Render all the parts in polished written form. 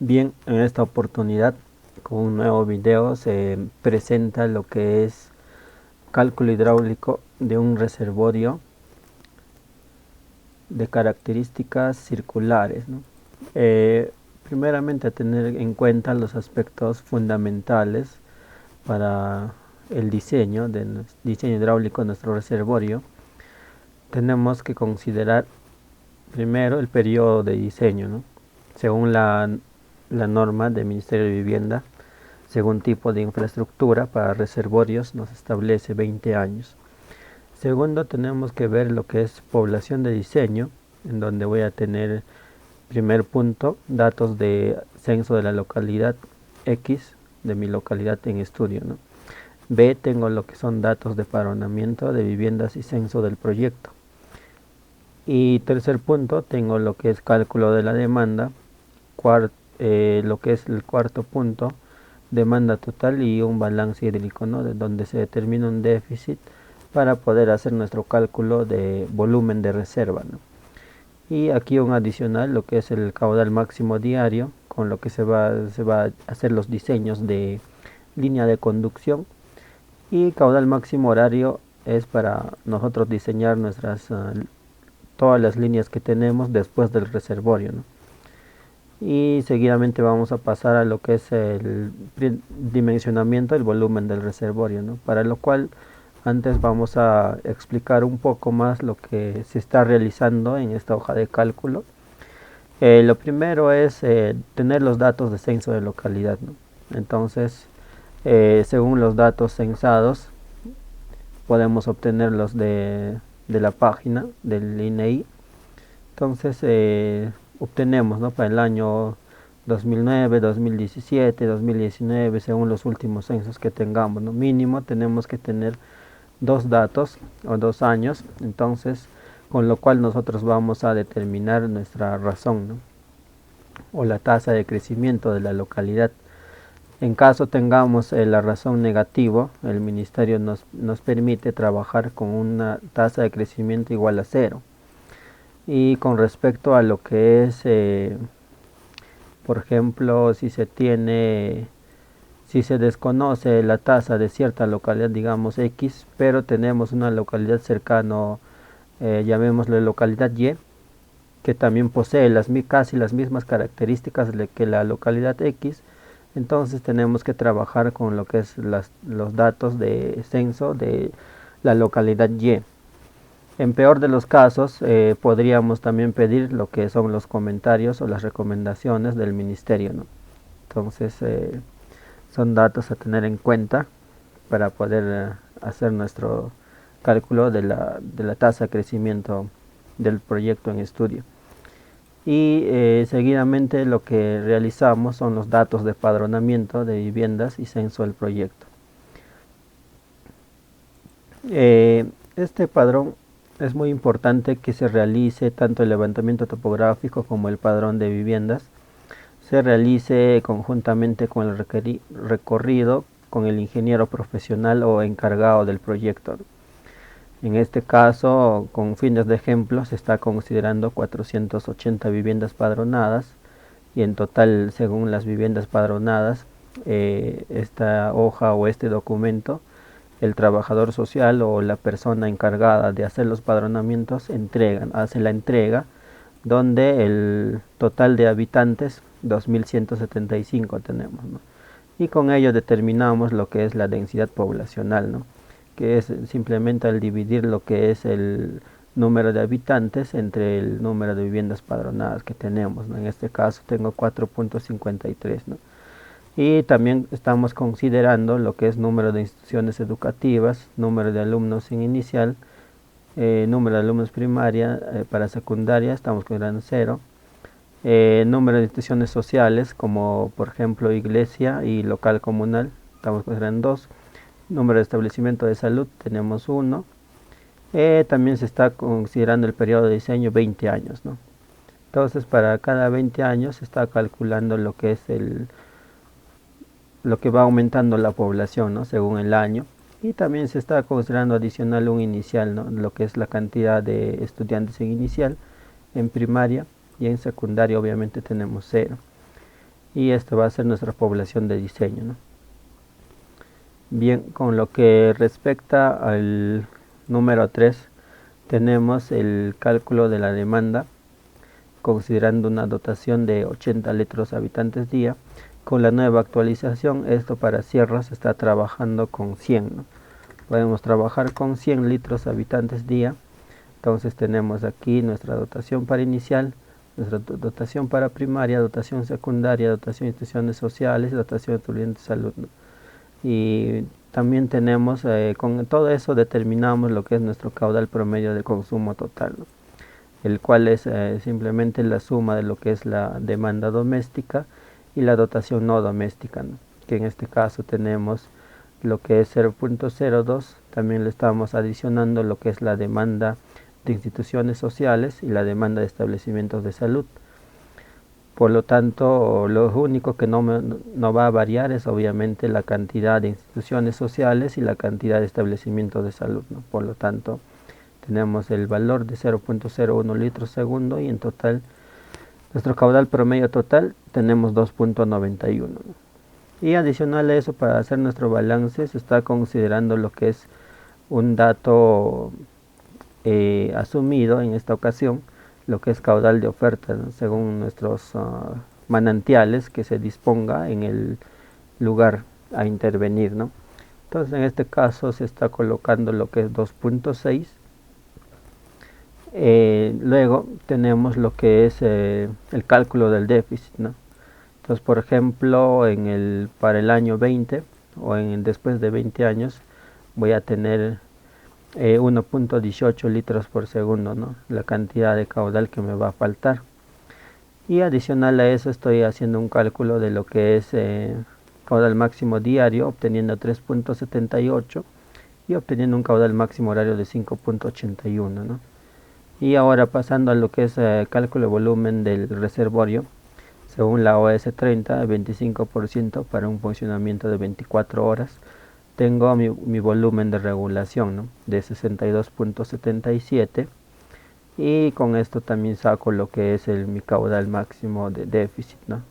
Bien, en esta oportunidad con un nuevo video se presenta lo que es cálculo hidráulico de un reservorio de características circulares, ¿no? Eh, Primeramente, a tener en cuenta los aspectos fundamentales para el diseño hidráulico de nuestro reservorio. Tenemos que considerar primero el periodo de diseño, ¿no? Según la norma del Ministerio de Vivienda, según tipo de infraestructura para reservorios nos establece 20 años. Segundo, tenemos que ver lo que es población de diseño, en donde voy a tener, primer punto, datos de censo de la localidad X, de mi localidad en estudio, ¿no? B, tengo lo que son datos de padronamiento de viviendas y censo del proyecto. Y tercer punto, tengo lo que es cálculo de la demanda. Lo que es el cuarto punto, demanda total y un balance hídrico, ¿no? De donde se determina un déficit para poder hacer nuestro cálculo de volumen de reserva, ¿no? Y aquí un adicional, lo que es el caudal máximo diario, con lo que se va a hacer los diseños de línea de conducción. Y caudal máximo horario es para nosotros diseñar todas las líneas que tenemos después del reservorio, ¿no? Y seguidamente vamos a pasar a lo que es el dimensionamiento del volumen del reservorio, ¿no? Para lo cual antes vamos a explicar un poco más lo que se está realizando en esta hoja de cálculo. Lo primero es tener los datos de censo de localidad, ¿no? Entonces, según los datos censados, podemos obtenerlos de la página del INEI. Entonces, obtenemos, ¿no?, para el año 2009, 2017, 2019, según los últimos censos que tengamos, ¿no? Mínimo tenemos que tener dos datos o 2 años, entonces, con lo cual nosotros vamos a determinar nuestra razón, ¿no?, o la tasa de crecimiento de la localidad. En caso tengamos la razón negativo, el ministerio nos permite trabajar con una tasa de crecimiento igual a cero. Y con respecto a lo que es, por ejemplo, si se desconoce la tasa de cierta localidad, digamos X, pero tenemos una localidad cercana, llamémosle localidad Y, que también posee casi las mismas características que la localidad X, entonces tenemos que trabajar con lo que es los datos de censo de la localidad Y. En peor de los casos, podríamos también pedir lo que son los comentarios o las recomendaciones del ministerio, ¿no? Entonces, son datos a tener en cuenta para poder hacer nuestro cálculo de la tasa de crecimiento del proyecto en estudio. Y seguidamente lo que realizamos son los datos de padronamiento de viviendas y censo del proyecto. Este padrón es muy importante que se realice tanto el levantamiento topográfico como el padrón de viviendas. Se realice conjuntamente con el recorrido con el ingeniero profesional o encargado del proyecto. En este caso, con fines de ejemplo, se está considerando 480 viviendas padronadas y en total, según las viviendas padronadas, esta hoja o este documento, el trabajador social o la persona encargada de hacer los padronamientos hace la entrega, donde el total de habitantes 2175 tenemos, ¿no? Y con ello determinamos lo que es la densidad poblacional, ¿no?, que es simplemente al dividir lo que es el número de habitantes entre el número de viviendas padronadas que tenemos, ¿no? En este caso tengo 4.53, ¿no? Y también estamos considerando lo que es número de instituciones educativas, número de alumnos en inicial, número de alumnos primaria, para secundaria estamos considerando 0, número de instituciones sociales como por ejemplo iglesia y local comunal, estamos considerando 2, número de establecimiento de salud tenemos 1, también se está considerando el periodo de diseño 20 años, ¿no? Entonces para cada 20 años se está calculando lo que es lo que va aumentando la población, ¿no?, según el año, y también se está considerando adicional un inicial, ¿no?, lo que es la cantidad de estudiantes en inicial, en primaria, y en secundaria obviamente tenemos 0. y esto va a ser nuestra población de diseño, ¿no? Bien, con lo que respecta al número 3, tenemos el cálculo de la demanda considerando una dotación de 80 litros habitantes día. Con la nueva actualización, esto para Sierra se está trabajando con 100, ¿no? Podemos trabajar con 100 litros habitantes día. Entonces tenemos aquí nuestra dotación para inicial, nuestra dotación para primaria, dotación secundaria, dotación de instituciones sociales, dotación de estudiantes de salud, ¿no? Y también tenemos, con todo eso determinamos lo que es nuestro caudal promedio de consumo total, ¿no? El cual es simplemente la suma de lo que es la demanda doméstica y la dotación no doméstica, ¿no? Que en este caso tenemos lo que es 0.02, también le estamos adicionando lo que es la demanda de instituciones sociales y la demanda de establecimientos de salud. Por lo tanto, lo único que no va a variar es obviamente la cantidad de instituciones sociales y la cantidad de establecimientos de salud, ¿no? Por lo tanto, tenemos el valor de 0.01 litros segundo y en total, nuestro caudal promedio total tenemos 2.91, ¿no? Y adicional a eso, para hacer nuestro balance, se está considerando lo que es un dato asumido en esta ocasión, lo que es caudal de oferta, ¿no? Según nuestros manantiales que se disponga en el lugar a intervenir, ¿no? Entonces en este caso se está colocando lo que es 2.6. Luego tenemos lo que es el cálculo del déficit, ¿no? Entonces, por ejemplo, para el año 20 o después de 20 años voy a tener 1.18 litros por segundo, ¿no? La cantidad de caudal que me va a faltar. Y adicional a eso estoy haciendo un cálculo de lo que es caudal máximo diario, obteniendo 3.78 y obteniendo un caudal máximo horario de 5.81, ¿no? Y ahora pasando a lo que es cálculo de volumen del reservorio, según la OS 30, 25% para un funcionamiento de 24 horas. Tengo mi volumen de regulación, ¿no? De 62.77 y con esto también saco lo que es mi caudal máximo de déficit, ¿no?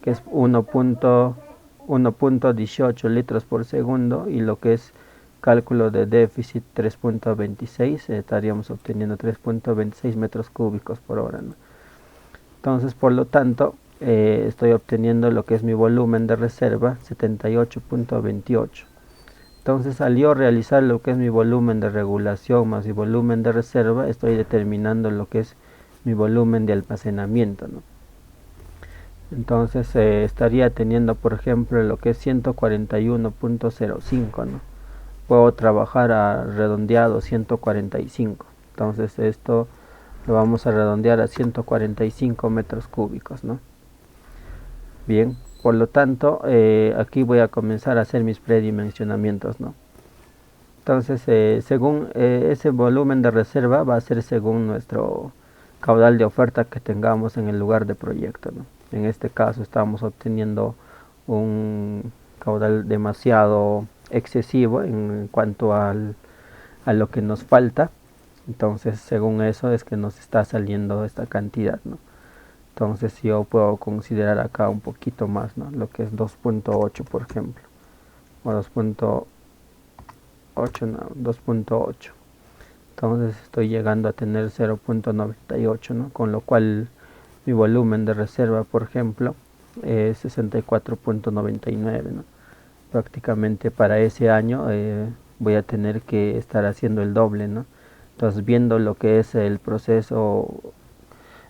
Que es 1.18 litros por segundo y lo que es cálculo de déficit 3.26, estaríamos obteniendo 3.26 metros cúbicos por hora, ¿no? Entonces, por lo tanto, estoy obteniendo lo que es mi volumen de reserva 78.28. Entonces, al yo realizar lo que es mi volumen de regulación más mi volumen de reserva, estoy determinando lo que es mi volumen de almacenamiento, ¿no? Entonces, estaría teniendo, por ejemplo, lo que es 141.05, ¿no? Puedo trabajar a redondeado 145. Entonces, esto lo vamos a redondear a 145 metros cúbicos, ¿no? Bien, por lo tanto, aquí voy a comenzar a hacer mis predimensionamientos, ¿no? Entonces, según ese volumen de reserva va a ser según nuestro caudal de oferta que tengamos en el lugar de proyecto, ¿no? En este caso estamos obteniendo un caudal demasiado excesivo en cuanto a lo que nos falta. Entonces, según eso es que nos está saliendo esta cantidad, ¿no? Entonces yo puedo considerar acá un poquito más, ¿no? Lo que es 2.8, por ejemplo, o 2.8, no, 2.8. Entonces estoy llegando a tener 0.98, ¿no? Con lo cual mi volumen de reserva, por ejemplo, es 64.99, ¿no? Prácticamente para ese año voy a tener que estar haciendo el doble, ¿no? Entonces, viendo lo que es el proceso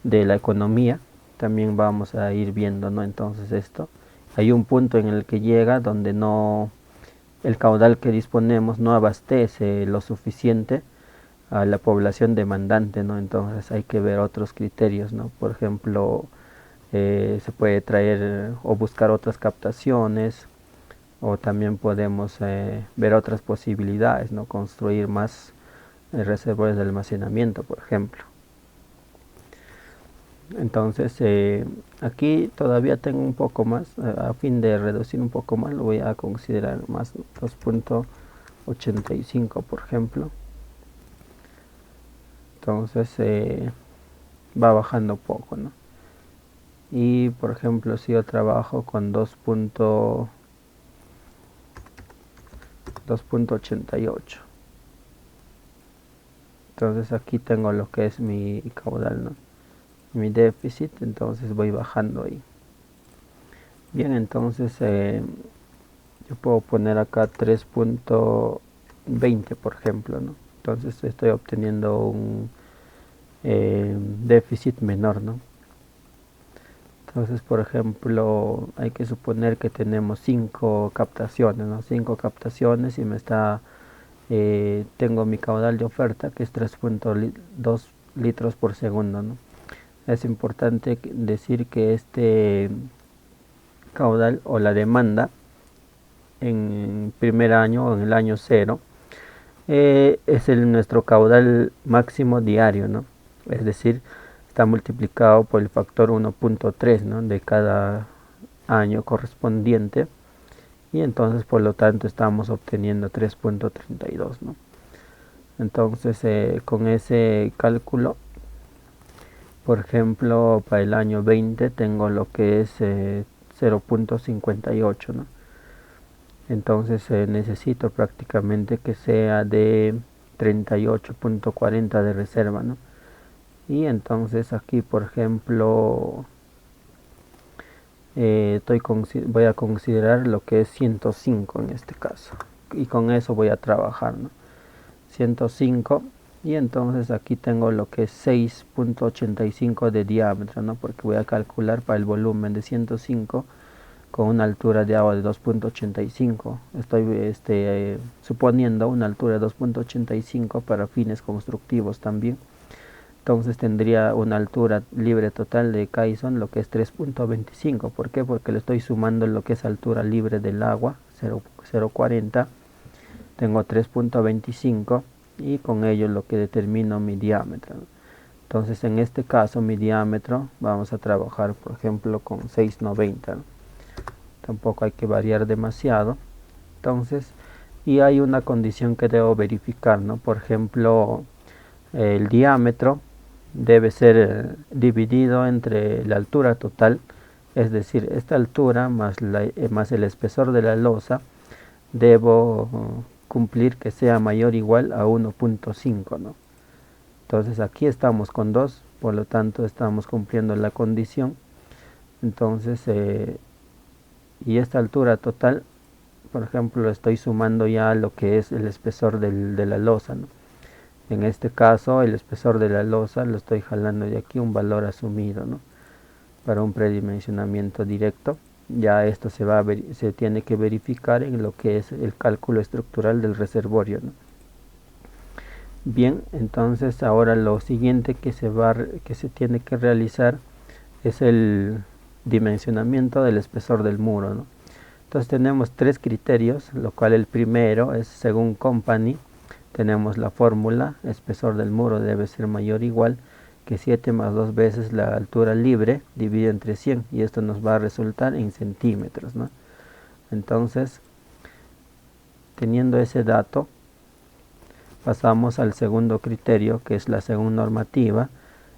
de la economía, también vamos a ir viendo, ¿no? Entonces esto, hay un punto en el que llega donde el caudal que disponemos no abastece lo suficiente a la población demandante, ¿no? Entonces hay que ver otros criterios, ¿no? Por ejemplo, se puede traer o buscar otras captaciones, o también podemos ver otras posibilidades, ¿no? Construir más reservorios de almacenamiento, por ejemplo. Entonces, aquí todavía tengo un poco más, a fin de reducir un poco más, lo voy a considerar más, 2.85, por ejemplo. Entonces, va bajando poco, ¿no? y por ejemplo si yo trabajo con 2.88, entonces aquí tengo lo que es mi caudal, ¿no? Mi déficit, entonces voy bajando ahí. Bien, entonces yo puedo poner acá 3.20 por ejemplo, ¿no? Entonces estoy obteniendo un déficit menor, ¿no? Entonces, por ejemplo, hay que suponer que tenemos 5 captaciones, ¿no? 5 captaciones y tengo mi caudal de oferta que es 3.2 litros por segundo, ¿no? Es importante decir que este caudal o la demanda en primer año o en el año cero es nuestro caudal máximo diario, ¿no? Es decir, está multiplicado por el factor 1.3, ¿no? De cada año correspondiente, y entonces por lo tanto estamos obteniendo 3.32, ¿no? Entonces con ese cálculo, por ejemplo, para el año 20 tengo lo que es 0.58, ¿no? Entonces necesito prácticamente que sea de 38.40 de reserva, ¿no? Y entonces aquí, por ejemplo, voy a considerar lo que es 105 en este caso. Y con eso voy a trabajar, ¿no? 105. Y entonces aquí tengo lo que es 6.85 de diámetro, ¿no? Porque voy a calcular para el volumen de 105 con una altura de agua de 2.85. Estoy suponiendo una altura de 2.85 para fines constructivos también. Entonces tendría una altura libre total de Kyson, lo que es 3.25. ¿Por qué? Porque le estoy sumando lo que es altura libre del agua, 0.40. Tengo 3.25 y con ello lo que determino mi diámetro. Entonces en este caso mi diámetro vamos a trabajar por ejemplo con 6.90, ¿no? Tampoco hay que variar demasiado. Entonces, y hay una condición que debo verificar, ¿no? Por ejemplo, el diámetro debe ser dividido entre la altura total, es decir, esta altura más el espesor de la losa, debo cumplir que sea mayor o igual a 1.5, ¿no? Entonces aquí estamos con 2, por lo tanto estamos cumpliendo la condición. Entonces, y esta altura total, por ejemplo, estoy sumando ya lo que es el espesor de la losa, ¿no? En este caso, el espesor de la losa lo estoy jalando de aquí un valor asumido, ¿no? Para un predimensionamiento directo. Ya esto se tiene que verificar en lo que es el cálculo estructural del reservorio, ¿no? Bien, entonces ahora lo siguiente que se tiene que realizar es el dimensionamiento del espesor del muro, ¿no? Entonces tenemos 3 criterios, lo cual el primero es según Company. Tenemos la fórmula: espesor del muro debe ser mayor o igual que 7 más 2 veces la altura libre dividido entre 100, y esto nos va a resultar en centímetros, ¿no? Entonces, teniendo ese dato, pasamos al segundo criterio, que es la segunda normativa.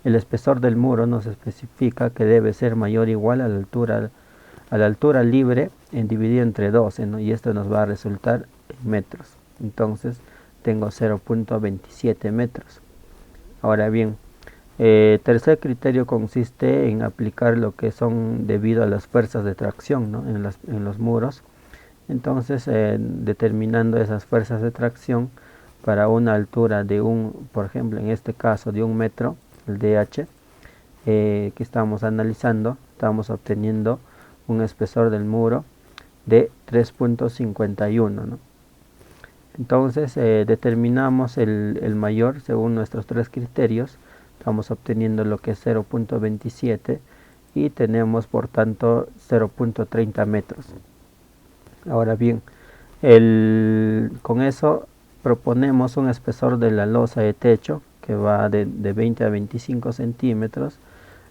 El espesor del muro nos especifica que debe ser mayor o igual a la altura libre dividido entre 12, ¿no? Y esto nos va a resultar en metros. Entonces tengo 0.27 metros. Ahora bien, tercer criterio consiste en aplicar lo que son debido a las fuerzas de tracción, ¿no? en los muros. Entonces determinando esas fuerzas de tracción para una altura de por ejemplo en este caso de 1 metro, el DH que estamos analizando, estamos obteniendo un espesor del muro de 3.51, ¿no? Entonces determinamos el mayor según nuestros 3 criterios. Estamos obteniendo lo que es 0.27 y tenemos por tanto 0.30 metros. Ahora bien, con eso proponemos un espesor de la losa de techo que va de 20 a 25 centímetros.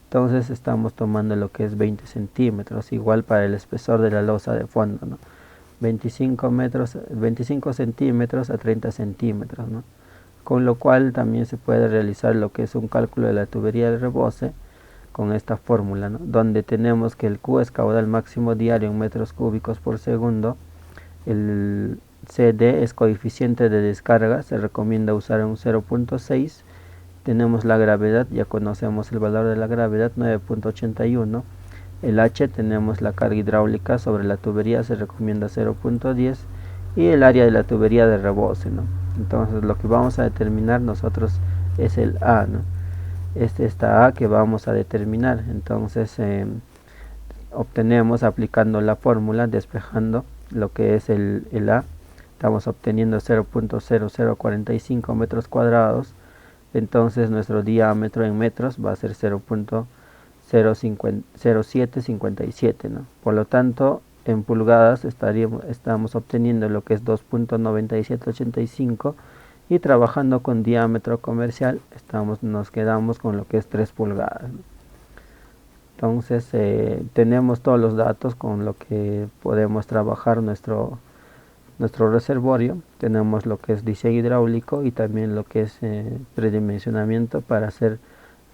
Entonces estamos tomando lo que es 20 centímetros, igual para el espesor de la losa de fondo, ¿no? 25 centímetros a 30 centímetros, ¿no? Con lo cual también se puede realizar lo que es un cálculo de la tubería de rebose con esta fórmula, ¿no? Donde tenemos que el Q es caudal máximo diario en metros cúbicos por segundo, el CD es coeficiente de descarga, se recomienda usar un 0.6, tenemos la gravedad, ya conocemos el valor de la gravedad, 9.81, el H tenemos la carga hidráulica sobre la tubería, se recomienda 0.10, y el área de la tubería de rebose, ¿no? Entonces lo que vamos a determinar nosotros es el A, ¿no? Esta A que vamos a determinar. Entonces obtenemos aplicando la fórmula, despejando lo que es el A, estamos obteniendo 0.0045 metros cuadrados. Entonces nuestro diámetro en metros va a ser 0.0757, ¿no? Por lo tanto, en pulgadas estamos obteniendo lo que es 2.9785, y trabajando con diámetro comercial nos quedamos con lo que es 3 pulgadas, ¿no? Entonces tenemos todos los datos con lo que podemos trabajar nuestro reservorio. Tenemos lo que es diseño hidráulico y también lo que es predimensionamiento para hacer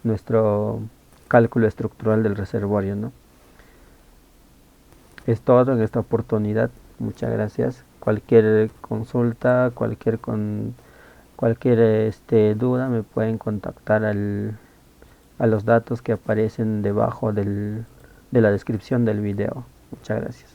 nuestro cálculo estructural del reservorio, ¿no? Es todo en esta oportunidad. Muchas gracias. Cualquier consulta, cualquier duda, me pueden contactar a los datos que aparecen debajo de la descripción del video. Muchas gracias.